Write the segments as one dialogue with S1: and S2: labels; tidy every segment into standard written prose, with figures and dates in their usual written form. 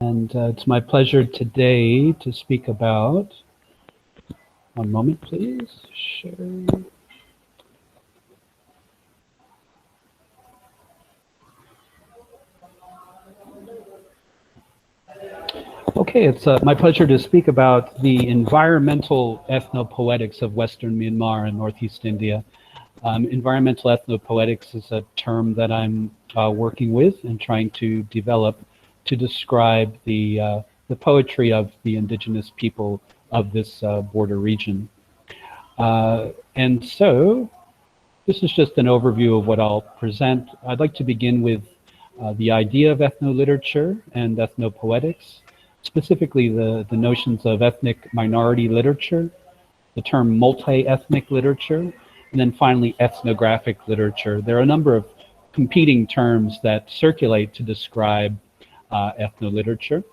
S1: And it's my pleasure today to speak about, one moment please, share. Okay, it's my pleasure to speak about the environmental ethnopoetics of Western Myanmar and Northeast India. Environmental ethnopoetics is a term that I'm working with and trying to develop to describe the poetry of the indigenous people of this border region. And so this is just an overview of what I'll present. I'd like to begin with the idea of ethnoliterature and ethnopoetics, specifically the notions of ethnic minority literature, the term multi-ethnic literature, and then finally ethnographic literature. There are a number of competing terms that circulate to describe ethnoliterature.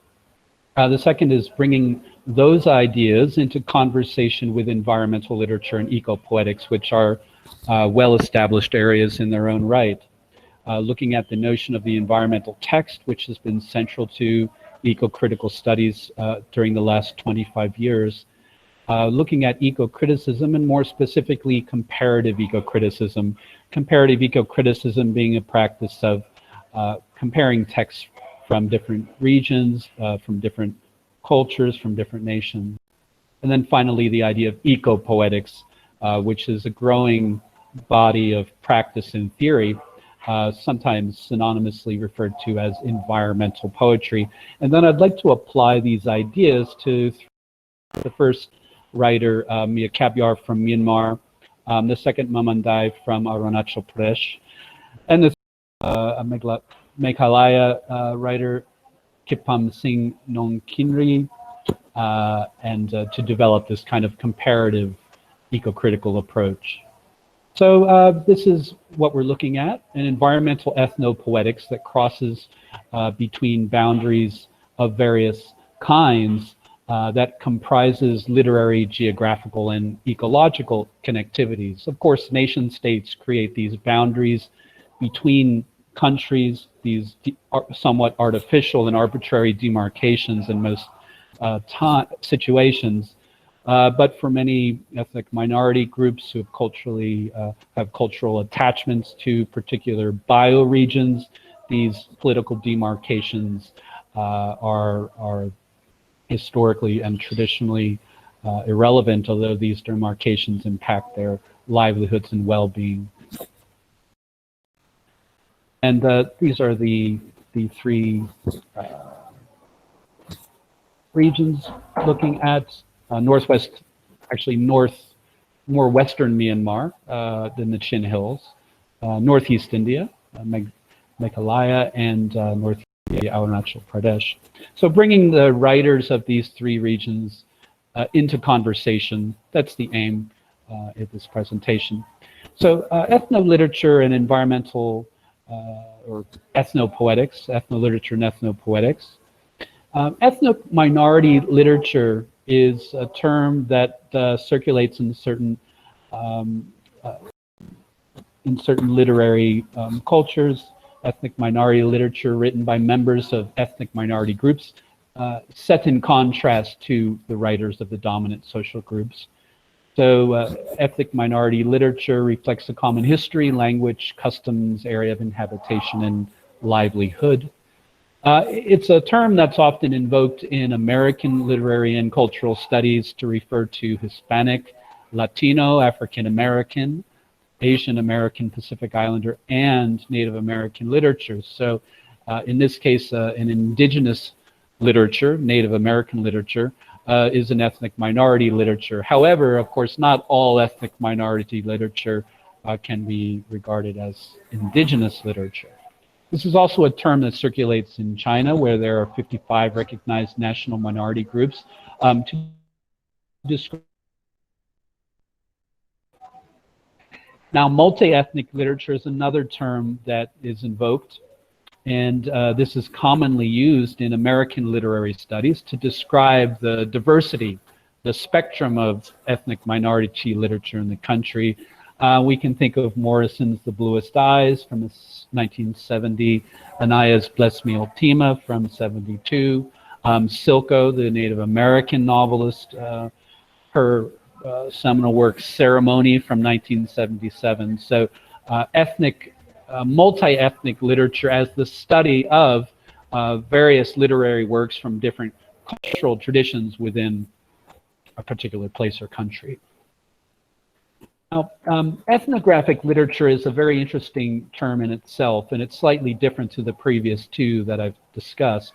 S1: The second is bringing those ideas into conversation with environmental literature and ecopoetics, which are well-established areas in their own right. Looking at the notion of the environmental text, which has been central to eco-critical studies during the last 25 years. Looking at eco-criticism and more specifically comparative eco-criticism. Comparative eco-criticism being a practice of comparing texts from different regions, from different cultures, from different nations. And then finally the idea of ecopoetics, which is a growing body of practice and theory, sometimes synonymously referred to as environmental poetry. And then I'd like to apply these ideas to the first writer, Mya Kabyar from Myanmar, the second Mamang Dai from Arunachal Pradesh, and the Meghalaya writer, Kipam Singh Nongkinri, and to develop this kind of comparative eco-critical approach. So this is what we're looking at, an environmental ethnopoetics that crosses between boundaries of various kinds that comprises literary, geographical, and ecological connectivities. Of course, nation states create these boundaries between countries, these somewhat artificial and arbitrary demarcations in most situations. But for many ethnic minority groups who have cultural attachments to particular bioregions, these political demarcations are historically and traditionally irrelevant, although these demarcations impact their livelihoods and well-being. And these are the three regions looking at northwest, actually more western Myanmar than the Chin Hills, northeast India, Meghalaya, and northeast India, Arunachal Pradesh. So bringing the writers of these three regions into conversation, that's the aim of this presentation. So ethnoliterature and environmental or ethnopoetics, ethnoliterature and ethnopoetics. Ethno-minority literature is a term that circulates in certain literary cultures. Ethnic minority literature written by members of ethnic minority groups, set in contrast to the writers of the dominant social groups. So ethnic minority literature reflects a common history, language, customs, area of inhabitation, and livelihood. It's a term that's often invoked in American literary and cultural studies to refer to Hispanic, Latino, African American, Asian American, Pacific Islander, and Native American literature. So in this case, an indigenous literature, Native American literature, is an ethnic minority literature. However, of course, not all ethnic minority literature can be regarded as indigenous literature. This is also a term that circulates in China, where there are 55 recognized national minority groups to describe. Now, multi-ethnic literature is another term that is invoked, and this is commonly used in American literary studies to describe the diversity, the spectrum of ethnic minority literature in the country. We can think of Morrison's The Bluest Eyes from 1970, Anaya's Bless Me Ultima from 72, Silko, the Native American novelist, her seminal work Ceremony from 1977. So multi-ethnic literature as the study of various literary works from different cultural traditions within a particular place or country. Now, ethnographic literature is a very interesting term in itself, and it's slightly different to the previous two that I've discussed.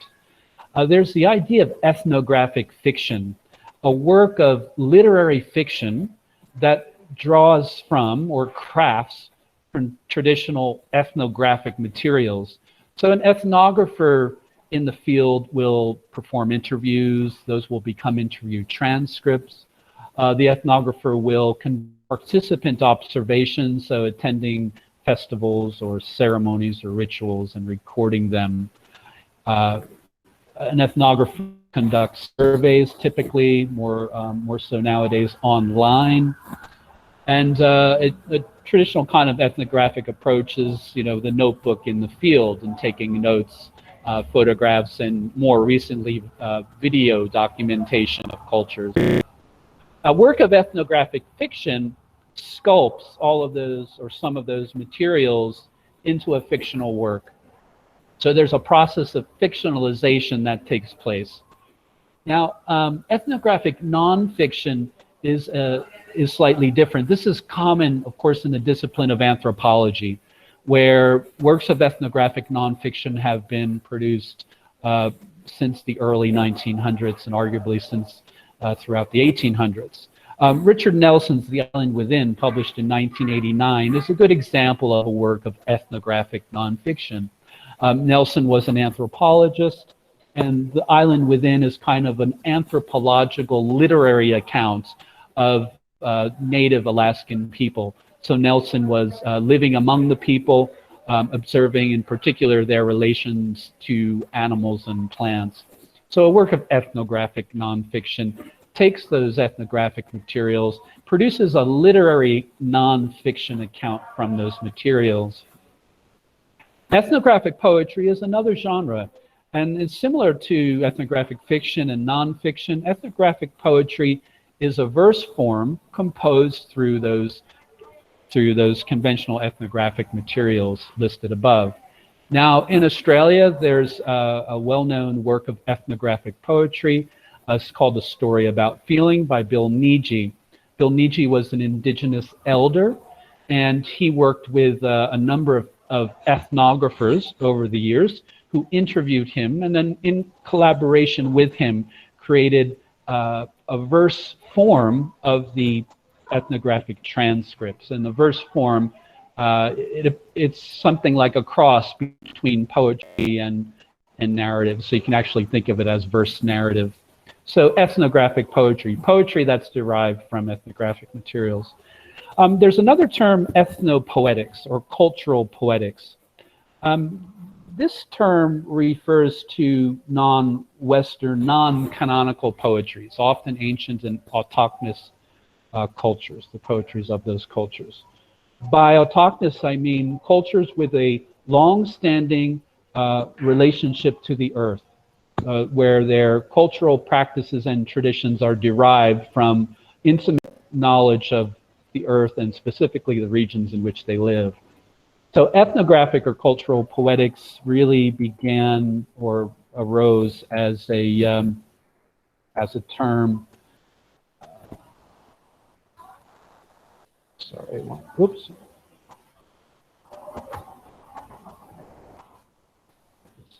S1: There's the idea of ethnographic fiction, a work of literary fiction that draws from or crafts from traditional ethnographic materials. So an ethnographer in the field will perform interviews. Those will become interview transcripts. The ethnographer will conduct participant observations, so attending festivals or ceremonies or rituals and recording them. An ethnographer conducts surveys, typically more so nowadays online. And a traditional kind of ethnographic approach is, the notebook in the field and taking notes, photographs, and more recently, video documentation of cultures. A work of ethnographic fiction sculpts all of those or some of those materials into a fictional work. So there's a process of fictionalization that takes place. Now, ethnographic nonfiction is slightly different. This is common, of course, in the discipline of anthropology, where works of ethnographic nonfiction have been produced since the early 1900s and arguably since throughout the 1800s. Richard Nelson's The Island Within, published in 1989, is a good example of a work of ethnographic nonfiction. Nelson was an anthropologist, and The Island Within is kind of an anthropological literary account of native Alaskan people. So Nelson was living among the people, observing in particular their relations to animals and plants. So a work of ethnographic nonfiction takes those ethnographic materials, produces a literary nonfiction account from those materials. Ethnographic poetry is another genre, and it's similar to ethnographic fiction and nonfiction. Ethnographic poetry is a verse form composed through those conventional ethnographic materials listed above. Now, in Australia, there's a well-known work of ethnographic poetry. It's called The Story About Feeling by Bill Niji. Bill Niji was an Indigenous elder, and he worked with a number of ethnographers over the years who interviewed him, and then in collaboration with him created a verse form of the ethnographic transcripts. And the verse form, it's something like a cross between poetry and narrative, so you can actually think of it as verse narrative. So ethnographic poetry that's derived from ethnographic materials. There's another term, ethnopoetics or cultural poetics. This term refers to non-Western, non-canonical poetries, often ancient and autochthonous cultures, the poetries of those cultures. By autochthonous, I mean cultures with a long-standing relationship to the earth, where their cultural practices and traditions are derived from intimate knowledge of the earth and specifically the regions in which they live. So ethnographic or cultural poetics really began or arose as a term. Sorry, whoops.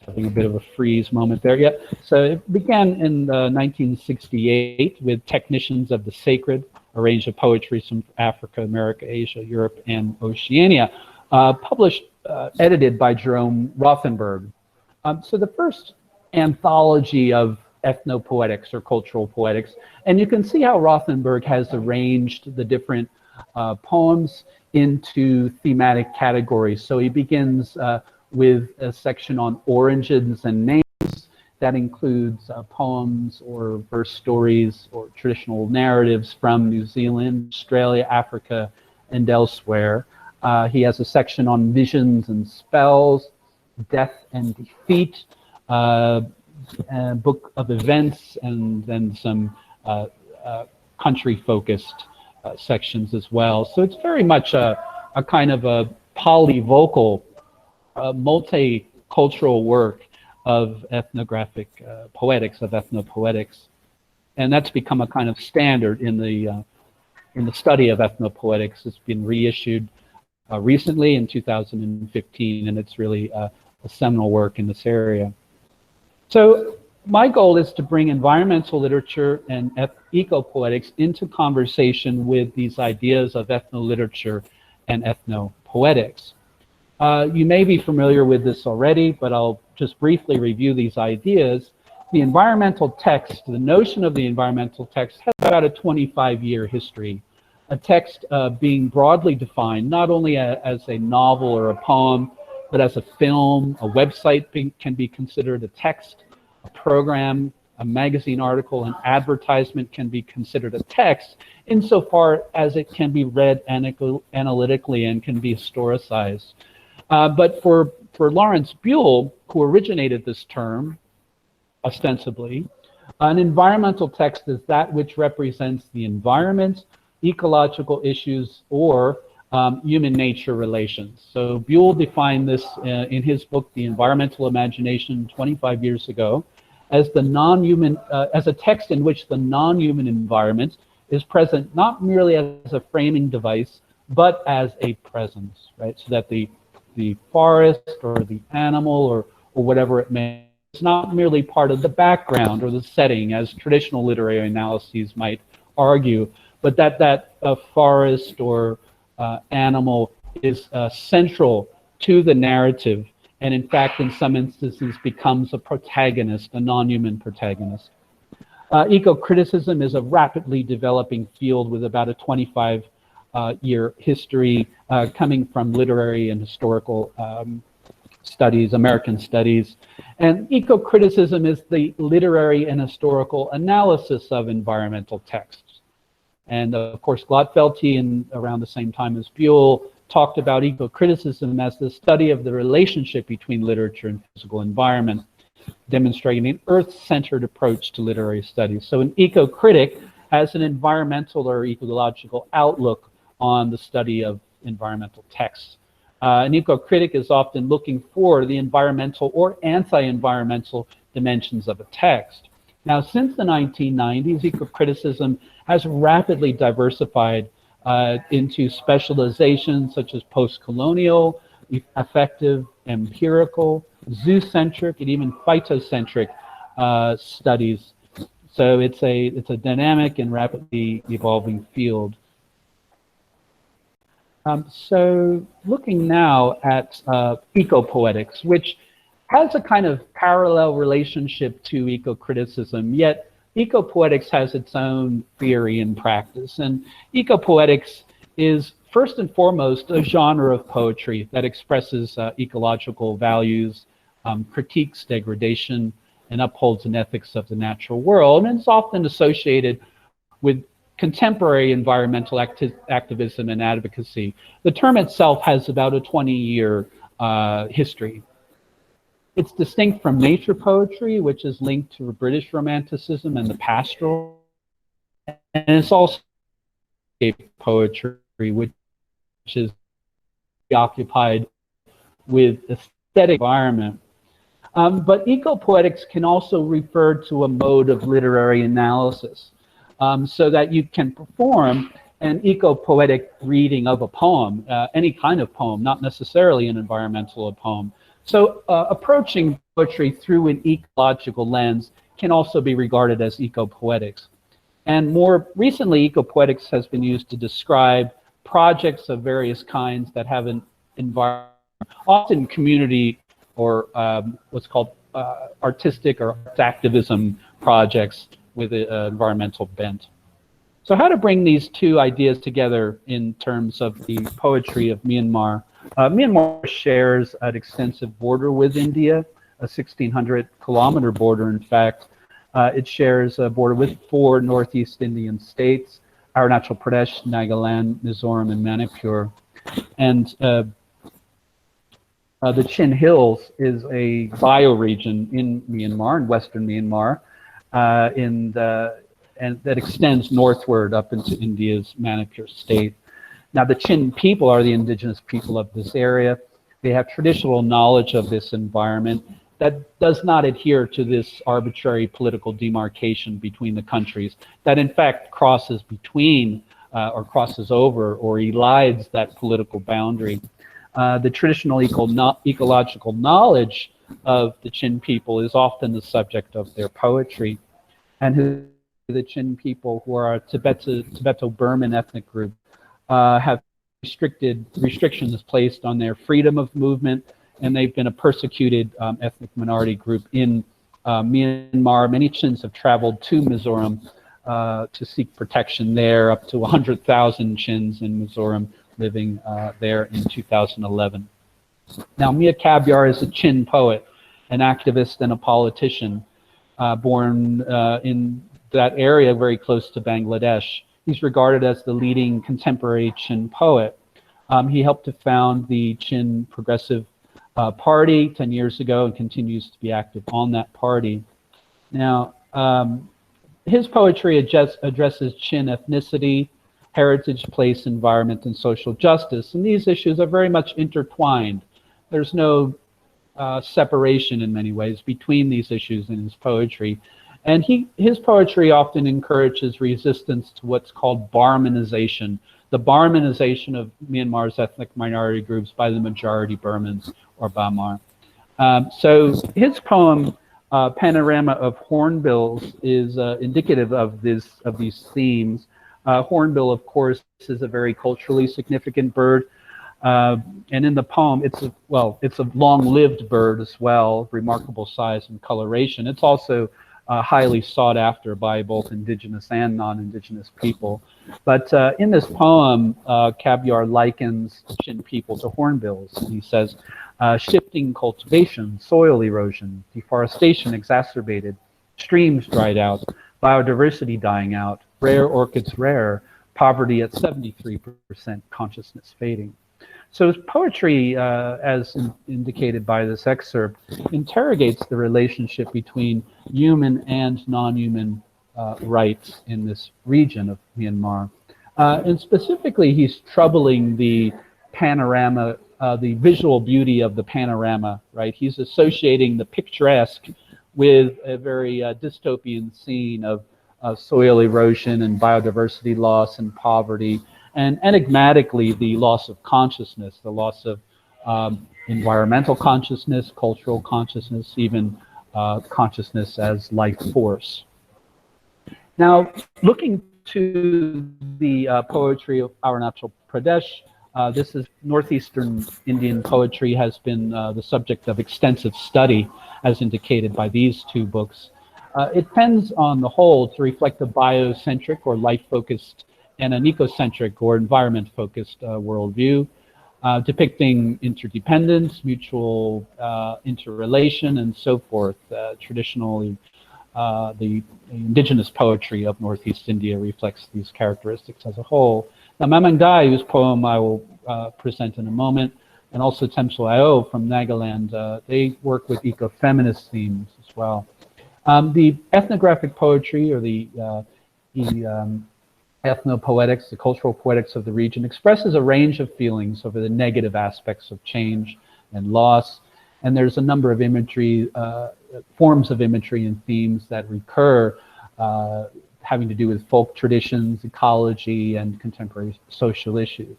S1: Having a bit of a freeze moment there. Yeah. So it began in 1968 with Technicians of the Sacred, a range of poetry from Africa, America, Asia, Europe, and Oceania, published, edited by Jerome Rothenberg. So the first anthology of ethnopoetics or cultural poetics, and you can see how Rothenberg has arranged the different poems into thematic categories. So he begins with a section on origins and names that includes poems or verse stories or traditional narratives from New Zealand, Australia, Africa, and elsewhere. He has a section on visions and spells, death and defeat, book of events, and then some country-focused sections as well. So it's very much a kind of a polyvocal, multicultural work of ethnographic poetics, of ethnopoetics. And that's become a kind of standard in the study of ethnopoetics. It's been reissued recently in 2015, and it's really a seminal work in this area. So my goal is to bring environmental literature and ecopoetics into conversation with these ideas of ethnoliterature and ethnopoetics. You may be familiar with this already, but I'll just briefly review these ideas. The environmental text, the notion of the environmental text, has about a 25-year history. A text being broadly defined, not only as a novel or a poem, but as a film, a website can be considered a text, a program, a magazine article, an advertisement can be considered a text, insofar as it can be read analytically and can be historicized. But for Lawrence Buell, who originated this term, ostensibly, an environmental text is that which represents the environment, ecological issues, or human nature relations. So Buell defined this in his book, The Environmental Imagination, 25 years ago, as the non-human, as a text in which the non-human environment is present not merely as a framing device, but as a presence, right? So that the forest or the animal or whatever it may, it's not merely part of the background or the setting, as traditional literary analyses might argue, but that forest or animal is central to the narrative, and in fact, in some instances, becomes a protagonist, a non-human protagonist. Eco-criticism is a rapidly developing field with about a 25-year history coming from literary and historical studies, American studies. And eco-criticism is the literary and historical analysis of environmental texts. And of course, Glotfelty, around the same time as Buell, talked about eco-criticism as the study of the relationship between literature and physical environment, demonstrating an earth-centered approach to literary studies. So an eco-critic has an environmental or ecological outlook on the study of environmental texts. An eco-critic is often looking for the environmental or anti-environmental dimensions of a text. Now, since the 1990s, eco-criticism has rapidly diversified into specializations such as post-colonial, affective, empirical, zoocentric, and even phytocentric studies. So it's a dynamic and rapidly evolving field. So looking now at ecopoetics, which has a kind of parallel relationship to eco-criticism, yet ecopoetics has its own theory and practice. And ecopoetics is first and foremost a genre of poetry that expresses ecological values, critiques degradation, and upholds an ethics of the natural world. And it's often associated with contemporary environmental activism and advocacy. The term itself has about a 20-year history. It's distinct from nature poetry, which is linked to British Romanticism and the pastoral. And it's also poetry, which is preoccupied with aesthetic environment. But ecopoetics can also refer to a mode of literary analysis, so that you can perform an ecopoetic reading of a poem, any kind of poem, not necessarily an environmental poem. So approaching poetry through an ecological lens can also be regarded as ecopoetics. And more recently, ecopoetics has been used to describe projects of various kinds that have an environment, often community or what's called artistic or activism projects with an environmental bent. So how to bring these two ideas together in terms of the poetry of Myanmar? Myanmar shares an extensive border with India, a 1,600-kilometer border, in fact. It shares a border with 4 Northeast Indian states, Arunachal Pradesh, Nagaland, Mizoram, and Manipur. And The Chin Hills is a bioregion in Myanmar, in western Myanmar, and that extends northward up into India's Manipur state. Now, the Chin people are the indigenous people of this area. They have traditional knowledge of this environment that does not adhere to this arbitrary political demarcation between the countries, that in fact crosses between or crosses over or elides that political boundary. The traditional ecological knowledge of the Chin people is often the subject of their poetry. And the Chin people, who are a Tibeto-Burman ethnic group, have restrictions placed on their freedom of movement, and they've been a persecuted ethnic minority group in Myanmar. Many Chins have traveled to Mizoram to seek protection there, up to 100,000 Chins in Mizoram living there in 2011. Now, Mya Kabyar is a Chin poet, an activist, and a politician, born in that area very close to Bangladesh. He's regarded as the leading contemporary Chin poet. He helped to found the Chin Progressive Party 10 years ago and continues to be active on that party. Now, his poetry addresses Chin ethnicity, heritage, place, environment, and social justice. And these issues are very much intertwined. There's no separation in many ways between these issues in his poetry. And his poetry often encourages resistance to what's called Barmanisation, the Barmanisation of Myanmar's ethnic minority groups by the majority Burmans or Bamar. So his poem, Panorama of Hornbills, is indicative of these themes. Hornbill, of course, is a very culturally significant bird. And in the poem, it's a long-lived bird as well, remarkable size and coloration. It's also highly sought after by both indigenous and non-indigenous people. But in this poem, Kabyar likens Chin people to hornbills. And he says, shifting cultivation, soil erosion, deforestation exacerbated, streams dried out, biodiversity dying out, rare orchids rare, poverty at 73%, consciousness fading. So his poetry, as indicated by this excerpt, interrogates the relationship between human and non-human rights in this region of Myanmar. And specifically, he's troubling the panorama, the visual beauty of the panorama, right? He's associating the picturesque with a very dystopian scene of soil erosion and biodiversity loss and poverty, and enigmatically the loss of consciousness, the loss of environmental consciousness, cultural consciousness, even consciousness as life force. Now, looking to the poetry of Arunachal Pradesh, this is northeastern Indian poetry has been the subject of extensive study, as indicated by these two books. It tends on the whole to reflect a biocentric or life-focused and an ecocentric or environment-focused worldview, depicting interdependence, mutual interrelation, and so forth. Traditionally, the indigenous poetry of Northeast India reflects these characteristics as a whole. Now, Mamang Dai, whose poem I will present in a moment, and also Temso Io from Nagaland, they work with ecofeminist themes as well. The ethnographic poetry, or the ethnopoetics, the cultural poetics of the region, expresses a range of feelings over the negative aspects of change and loss. And there's a number of imagery, forms of imagery and themes that recur, having to do with folk traditions, ecology, and contemporary social issues.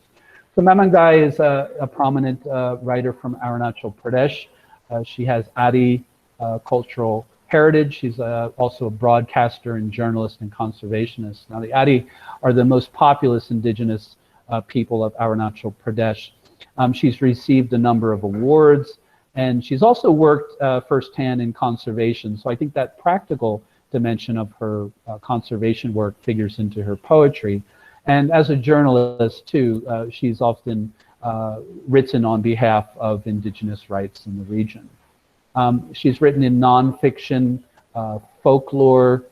S1: So Mamang Dai is a prominent writer from Arunachal Pradesh. She has Adi cultural heritage. She's also a broadcaster and journalist and conservationist. Now, the Adi are the most populous indigenous people of Arunachal Pradesh. She's received a number of awards, and she's also worked firsthand in conservation. So I think that practical dimension of her conservation work figures into her poetry. And as a journalist, too, she's often written on behalf of indigenous rights in the region. She's written in nonfiction, folklore,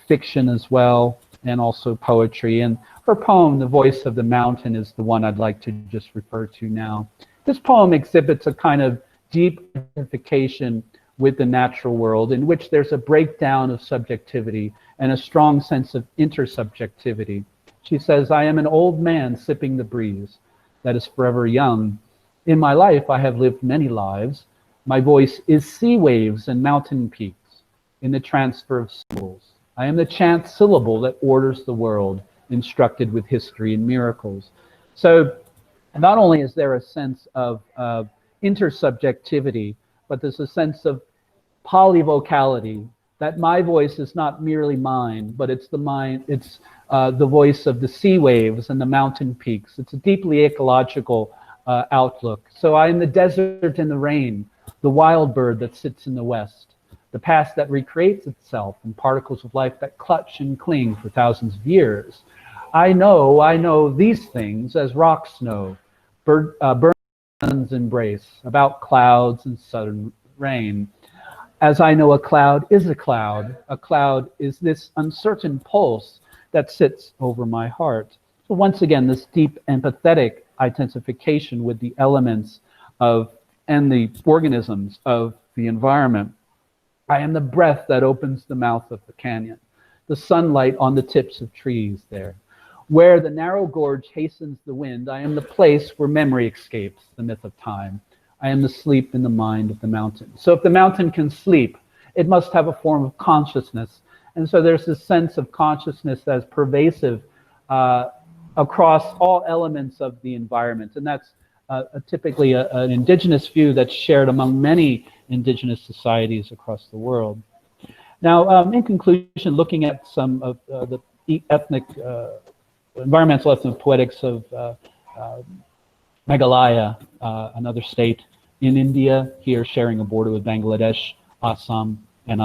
S1: fiction as well, and also poetry. And her poem, The Voice of the Mountain, is the one I'd like to just refer to now. This poem exhibits a kind of deep identification with the natural world in which there's a breakdown of subjectivity and a strong sense of intersubjectivity. She says, I am an old man sipping the breeze that is forever young. In my life, I have lived many lives. My voice is sea waves and mountain peaks in the transfer of symbols. I am the chant syllable that orders the world, instructed with history and miracles. So not only is there a sense of intersubjectivity, but there's a sense of polyvocality, that my voice is not merely mine, but it's the voice of the sea waves and the mountain peaks. It's a deeply ecological outlook. So I am the desert in the rain, the wild bird that sits in the west, the past that recreates itself in particles of life that clutch and cling for thousands of years. I know these things as rocks know, Burmans embrace, about clouds and sudden rain. As I know a cloud is a cloud is this uncertain pulse that sits over my heart. So once again, this deep empathetic identification with the elements of and the organisms of the environment. I am the breath that opens the mouth of the canyon, the sunlight on the tips of trees there. Where the narrow gorge hastens the wind, I am the place where memory escapes the myth of time. I am the sleep in the mind of the mountain. So if the mountain can sleep, it must have a form of consciousness. And so there's this sense of consciousness that's pervasive across all elements of the environment. And that's typically an indigenous view that's shared among many indigenous societies across the world. Now, in conclusion, looking at some of the environmental ethnopoetics of Meghalaya, another state in India, here sharing a border with Bangladesh, Assam. And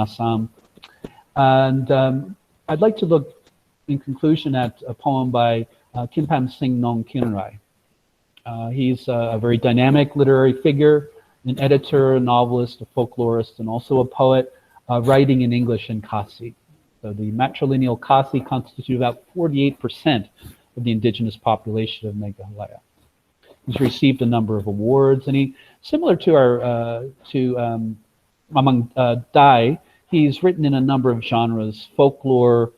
S1: I'd like to look, in conclusion, at a poem by Kimpam Singh Nong Kinrai. He's a very dynamic literary figure, an editor, a novelist, a folklorist, and also a poet, writing in English in Khasi. So the matrilineal Khasi constitute about 48% of the indigenous population of Meghalaya. He's received a number of awards, and he, similar to our Mamang Dai, he's written in a number of genres: folklore,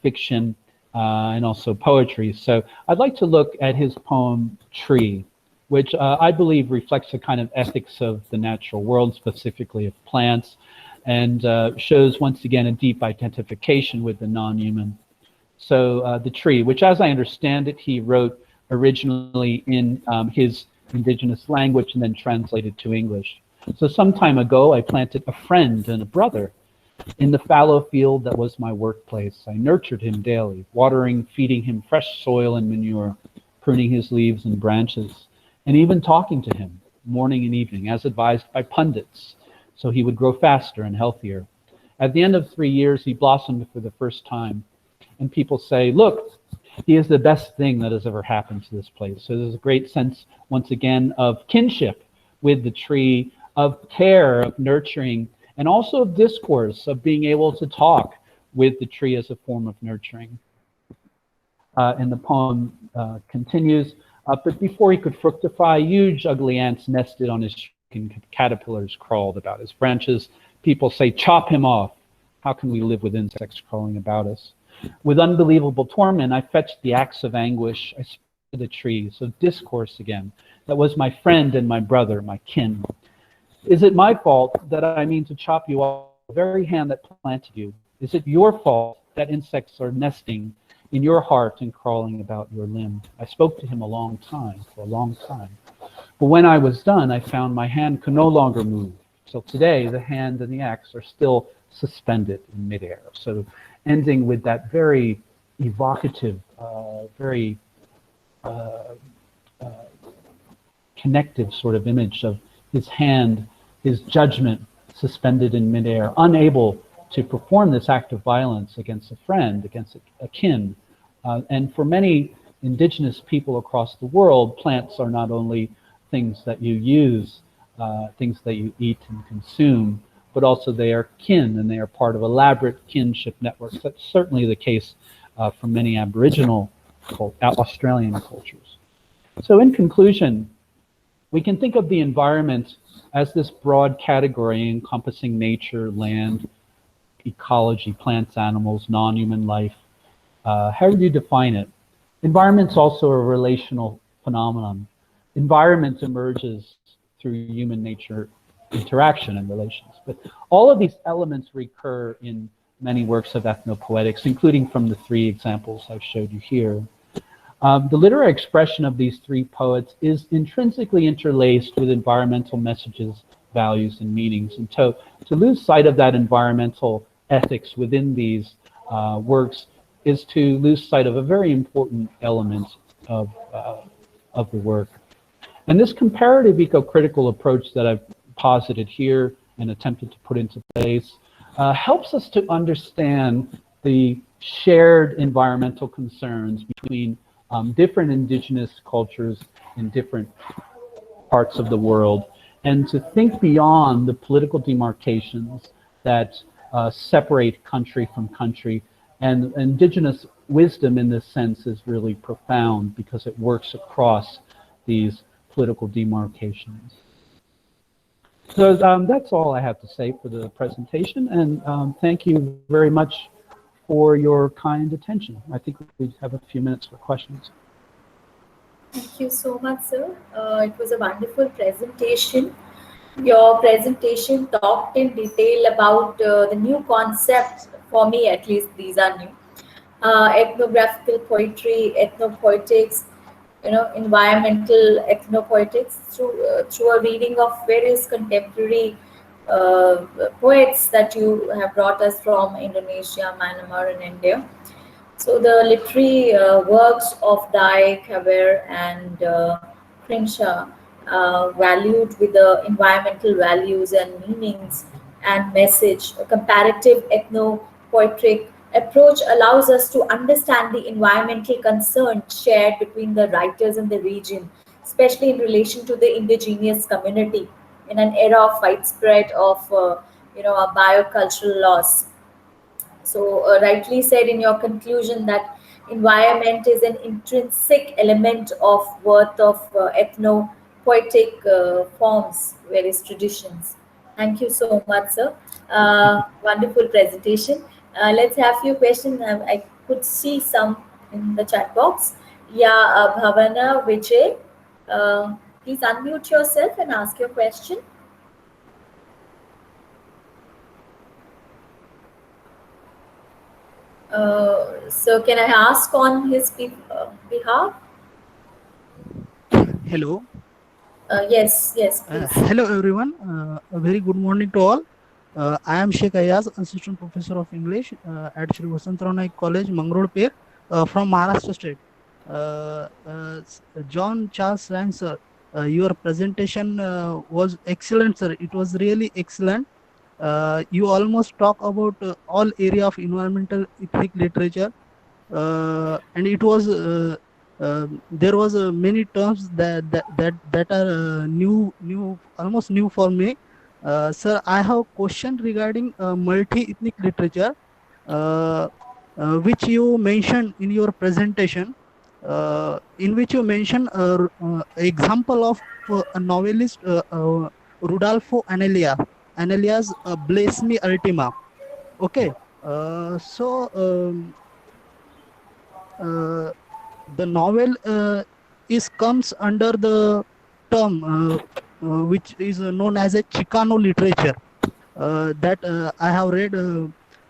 S1: fiction, and also poetry. So I'd like to look at his poem Tree, which I believe reflects a kind of ethics of the natural world, specifically of plants, and shows once again a deep identification with the non-human. So the tree, which as I understand it, he wrote originally in his indigenous language and then translated to English. So some time ago, I planted a friend and a brother in the fallow field that was my workplace. I nurtured him daily, watering, feeding him fresh soil and manure, pruning his leaves and branches, and even talking to him morning and evening, as advised by pundits, so he would grow faster and healthier. At the end of 3 years, he blossomed for the first time, and people say, look, he is the best thing that has ever happened to this place. So there's a great sense, once again, of kinship with the tree, of care, of nurturing, and also of discourse, of being able to talk with the tree as a form of nurturing. And the poem continues, but before he could fructify, huge ugly ants nested on his tree, and caterpillars crawled about his branches. People say, chop him off. How can we live with insects crawling about us? With unbelievable torment, I fetched the axe of anguish. I spoke to the tree, so discourse again. That was my friend and my brother, my kin. Is it my fault that I mean to chop you off the very hand that planted you? Is it your fault that insects are nesting in your heart and crawling about your limb? I spoke to him for a long time. But when I was done, I found my hand could no longer move. So today, the hand and the axe are still suspended in midair. So ending with that very evocative, very connective sort of image of his hand, his judgment suspended in midair, unable to perform this act of violence against a friend, against a kin. And for many indigenous people across the world, plants are not only things that you use, things that you eat and consume, but also they are kin, and they are part of elaborate kinship networks. That's certainly the case for many Aboriginal Australian cultures. So in conclusion, We can think of the environment as this broad category encompassing nature, land, ecology, plants, animals, non-human life. However you define it. Environment's also a relational phenomenon. Environment emerges through human nature interaction and relations. But all of these elements recur in many works of ethnopoetics, including from the three examples I've showed you here. The literary expression of these three poets is intrinsically interlaced with environmental messages, values, and meanings. And to lose sight of that environmental ethics within these works is to lose sight of a very important element of the work. And this comparative eco-critical approach that I've posited here and attempted to put into place helps us to understand the shared environmental concerns between different indigenous cultures in different parts of the world, and to think beyond the political demarcations that separate country from country. And indigenous wisdom in this sense is really profound because it works across these political demarcations. So that's all I have to say for the presentation, and thank you very much for your kind attention. I think we have a few minutes for questions.
S2: Thank you so much, sir. It was a wonderful presentation. Your presentation talked in detail about the new concept, for me at least, these are new. Ethnographical poetry, ethnopoetics, environmental ethnopoetics through a reading of various contemporary poets that you have brought us from Indonesia, Myanmar, and India. So the literary works of Dai, Kabyar, and Crenshaw, valued with the environmental values and meanings and message. A comparative ethnopoetic approach allows us to understand the environmental concerns shared between the writers and the region, especially in relation to the indigenous community in an era of widespread of a biocultural loss. So, rightly said in your conclusion that environment is an intrinsic element of worth of ethno-poetic forms, various traditions. Thank you so much, sir. Wonderful presentation. Let's have few questions. I could see some in the chat box. Yeah, Bhavana Vijay, please unmute yourself and ask your question. So can I ask on his behalf?
S3: Hello.
S2: Yes, please.
S3: Hello everyone. A very good morning to all. I am Sheikh Ayaz, Assistant Professor of English at Shri Vasantrao Naik College, Mangrod Peer, from Maharashtra State. John Charles Rang, sir, your presentation was excellent, sir. It was really excellent. You almost talk about all area of environmental ethnic literature, and it was there was many terms that are new, almost new for me. Sir, I have a question regarding multi-ethnic literature, which you mentioned in your presentation, in which you mentioned example of a novelist, Rudolfo Anelia's Bless Me Ultima. Okay, so the novel is comes under the term which is known as a Chicano literature. That I have read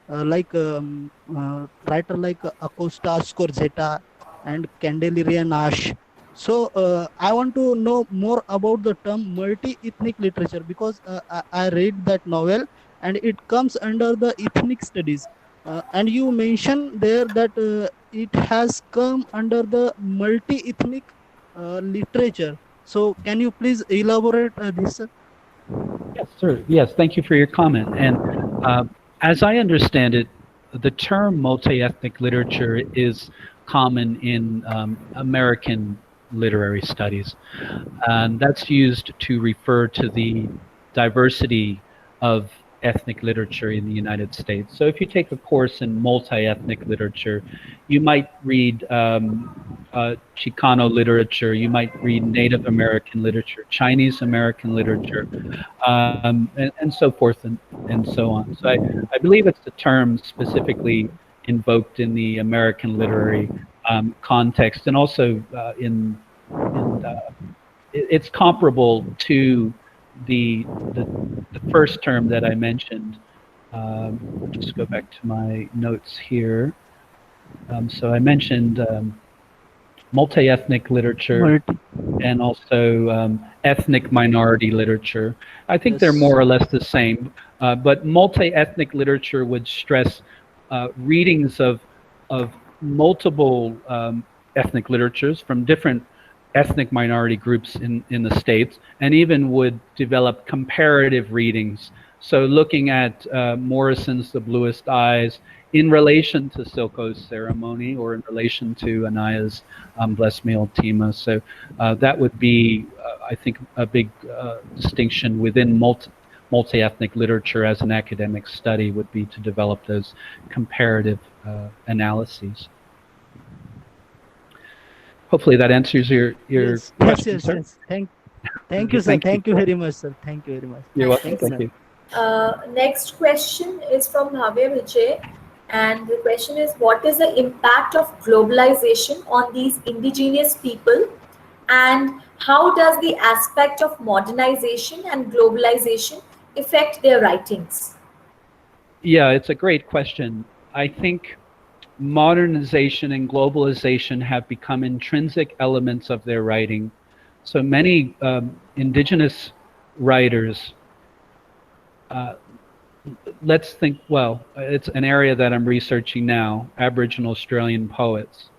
S3: like writer like Acosta Scorzetta and Candelaria Nash. So I want to know more about the term multi-ethnic literature, because I read that novel and it comes under the ethnic studies. And you mentioned there that it has come under the multi-ethnic literature. So can you please elaborate this?
S1: Yes, sir. Yes, thank you for your comment. And as I understand it, the term multi-ethnic literature is common in American literary studies. And that's used to refer to the diversity of ethnic literature in the United States. So if you take a course in multi-ethnic literature, you might read Chicano literature, you might read Native American literature, Chinese American literature, and so forth and so on. So I believe it's the term specifically invoked in the American literary context, and also it's comparable to the first term that I mentioned. I'll just go back to my notes here. So I mentioned multi-ethnic literature and also ethnic minority literature. I think they're more or less the same, but multi-ethnic literature would stress readings of multiple ethnic literatures from different ethnic minority groups in the States, and even would develop comparative readings. So looking at Morrison's The Bluest Eyes in relation to Silko's ceremony, or in relation to Anaya's Bless Me Ultima. So that would be, I think, a big distinction within multi-ethnic literature as an academic study, would be to develop those comparative analyses. Hopefully that answers your question,
S3: yes,
S1: sir.
S3: yes. Thank you, sir. Thank you very much, sir. Thank you very much.
S1: You're welcome.
S3: Thank you.
S2: Next question is from Bhavya Vijay, and the question is, what is the impact of globalization on these indigenous people, and how does the aspect of modernization and globalization affect their writings?
S1: Yeah, it's a great question. I think modernization and globalization have become intrinsic elements of their writing. So many indigenous writers, let's think, well, it's an area that I'm researching now, Aboriginal Australian poets.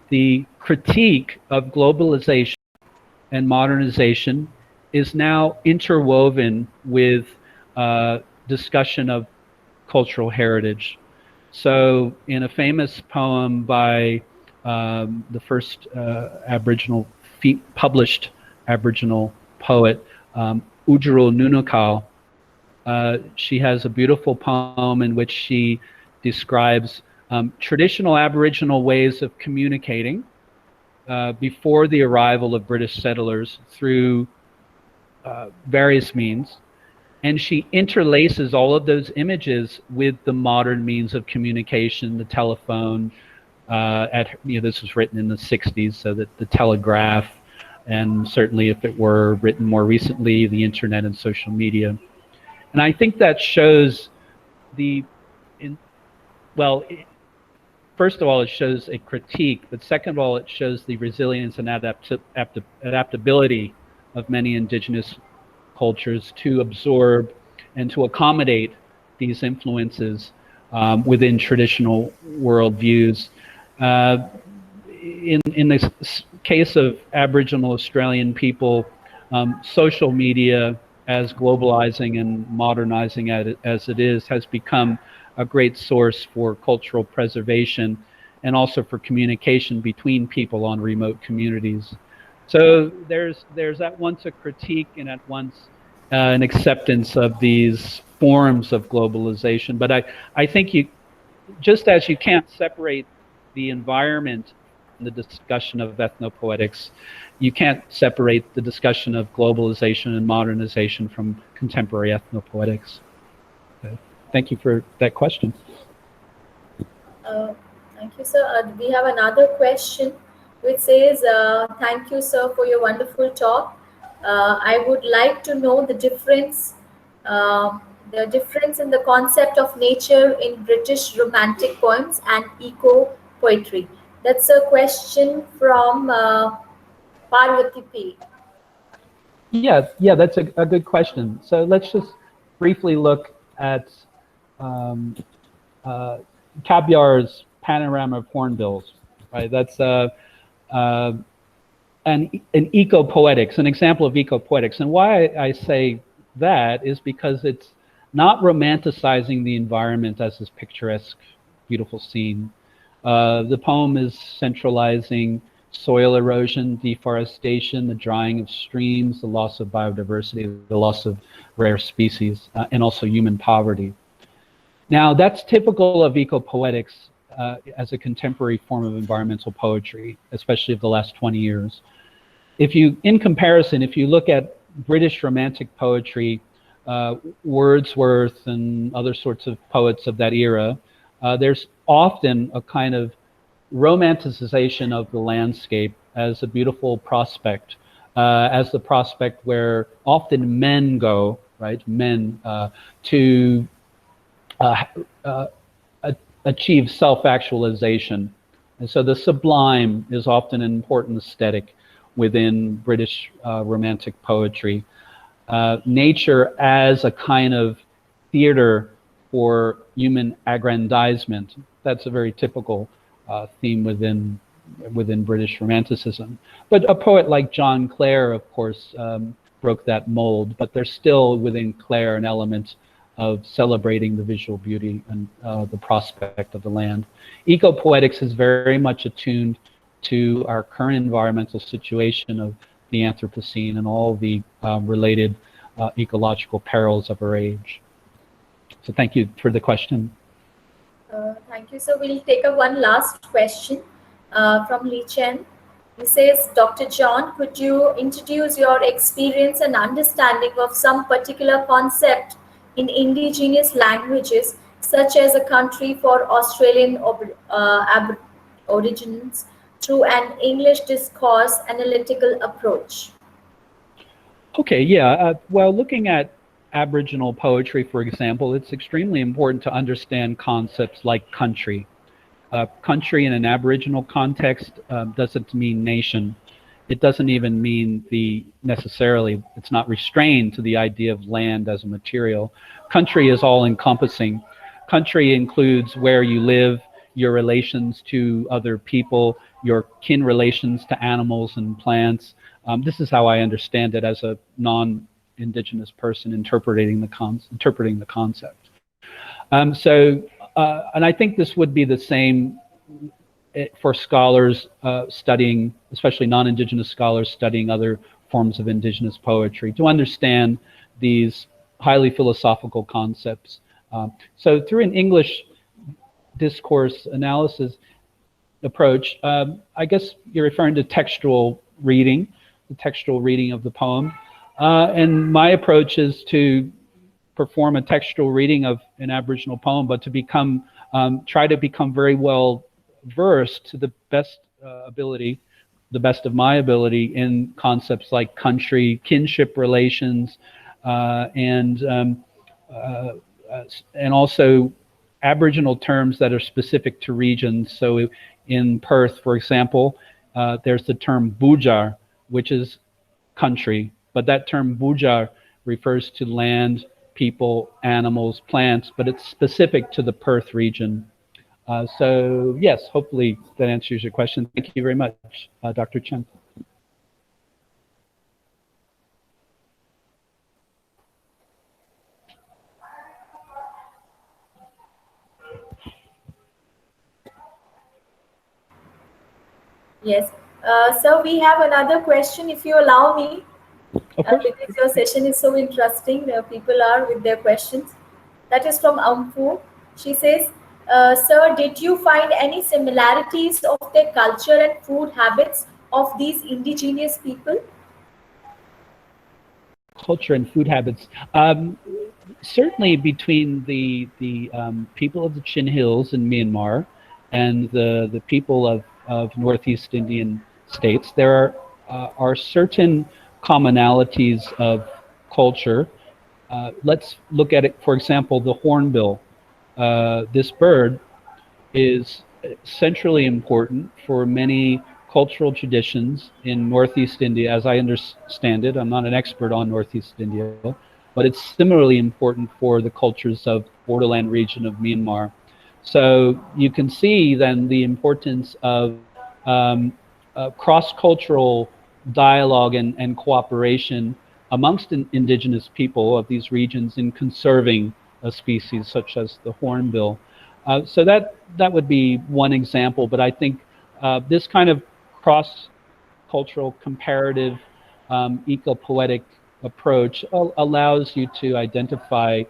S1: The critique of globalization and modernization is now interwoven with discussion of cultural heritage. So in a famous poem by the first published Aboriginal poet, Ujuru Nunukal, she has a beautiful poem in which she describes traditional Aboriginal ways of communicating before the arrival of British settlers through various means. And she interlaces all of those images with the modern means of communication, the telephone. This was written in the 60s, so that the telegraph, and certainly if it were written more recently, the internet and social media. And I think that shows first of all, it shows a critique, but second of all, it shows the resilience and adaptability of many indigenous cultures to absorb and to accommodate these influences within traditional worldviews. In the case of Aboriginal Australian people, social media, as globalizing and modernizing as it is, has become a great source for cultural preservation and also for communication between people on remote communities. So there's at once a critique and at once an acceptance of these forms of globalization. But I think just as you can't separate the environment in the discussion of ethnopoetics, you can't separate the discussion of globalization and modernization from contemporary ethnopoetics. Okay. Thank you for that question.
S2: Thank you, sir. We have another question which says, thank you, sir, for your wonderful talk. I would like to know the difference in the concept of nature in British romantic poems and eco poetry. That's a question from Parvati P.
S1: Yeah, that's a good question. So let's just briefly look at Kabyar's Panorama of Hornbills, right? That's an ecopoetics, an example of ecopoetics. And why I say that is because it's not romanticizing the environment as this picturesque, beautiful scene. The poem is centralizing soil erosion, deforestation, the drying of streams, the loss of biodiversity, the loss of rare species, and also human poverty. Now, that's typical of ecopoetics as a contemporary form of environmental poetry, especially of the last 20 years. In comparison, if you look at British Romantic poetry, Wordsworth and other sorts of poets of that era, there's often a kind of romanticization of the landscape as a beautiful prospect, as the prospect where often men go, right? Men to achieve self-actualization. And so the sublime is often an important aesthetic within British Romantic poetry. Nature as a kind of theater for human aggrandizement. That's a very typical theme within British Romanticism. But a poet like John Clare, of course, broke that mold, but there's still within Clare an element of celebrating the visual beauty and the prospect of the land. Ecopoetics is very much attuned to our current environmental situation of the Anthropocene and all the related ecological perils of our age. So thank you for the question.
S2: Thank you. So we'll take one last question from Lee Chen. He says, Dr. John, could you introduce your experience and understanding of some particular concept in indigenous languages, such as a country for Australian Aborigines, through an English discourse analytical approach?
S1: Okay, yeah. Well, looking at Aboriginal poetry, for example, it's extremely important to understand concepts like country. Country in an Aboriginal context doesn't mean nation. It doesn't even mean necessarily, it's not restrained to the idea of land as a material. Country is all encompassing. Country includes where you live, your relations to other people, your kin relations to animals and plants. This is how I understand it as a non-Indigenous person interpreting the concept. And I think this would be the same for scholars studying, especially non-Indigenous scholars studying other forms of Indigenous poetry, to understand these highly philosophical concepts. So through an English discourse analysis approach, I guess you're referring to textual reading, the textual reading of the poem. And my approach is to perform a textual reading of an Aboriginal poem, but to try to become very well versed to the best the best of my ability in concepts like country, kinship relations, and also Aboriginal terms that are specific to regions. So in Perth, for example, there's the term bujar, which is country, but that term bujar refers to land, people, animals, plants, but it's specific to the Perth region. So yes, hopefully that answers your question. Thank you very much, Dr. Chen.
S2: Yes. So we have another question, if you allow me.
S1: Of course.
S2: Because your session is so interesting. People are with their questions. That is from Ampu. She says, Sir, did you find any similarities of their culture and food habits of these indigenous people?
S1: Culture and food habits. Certainly between the people of the Chin Hills in Myanmar and the people of Northeast Indian states, there are certain commonalities of culture. Let's look at it, for example, the hornbill. This bird is centrally important for many cultural traditions in Northeast India, as I understand it. I'm not an expert on Northeast India, but it's similarly important for the cultures of the borderland region of Myanmar. So you can see then the importance of cross-cultural dialogue and cooperation amongst indigenous people of these regions in conserving a species such as the hornbill. So that would be one example, but I think this kind of cross-cultural comparative ecopoetic approach allows you to identify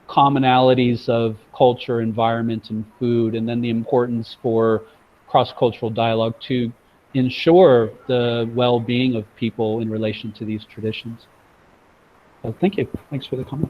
S1: commonalities of culture, environment, and food, and then the importance for cross-cultural dialogue to ensure the well-being of people in relation to these traditions. So thank you. Thanks for the comment.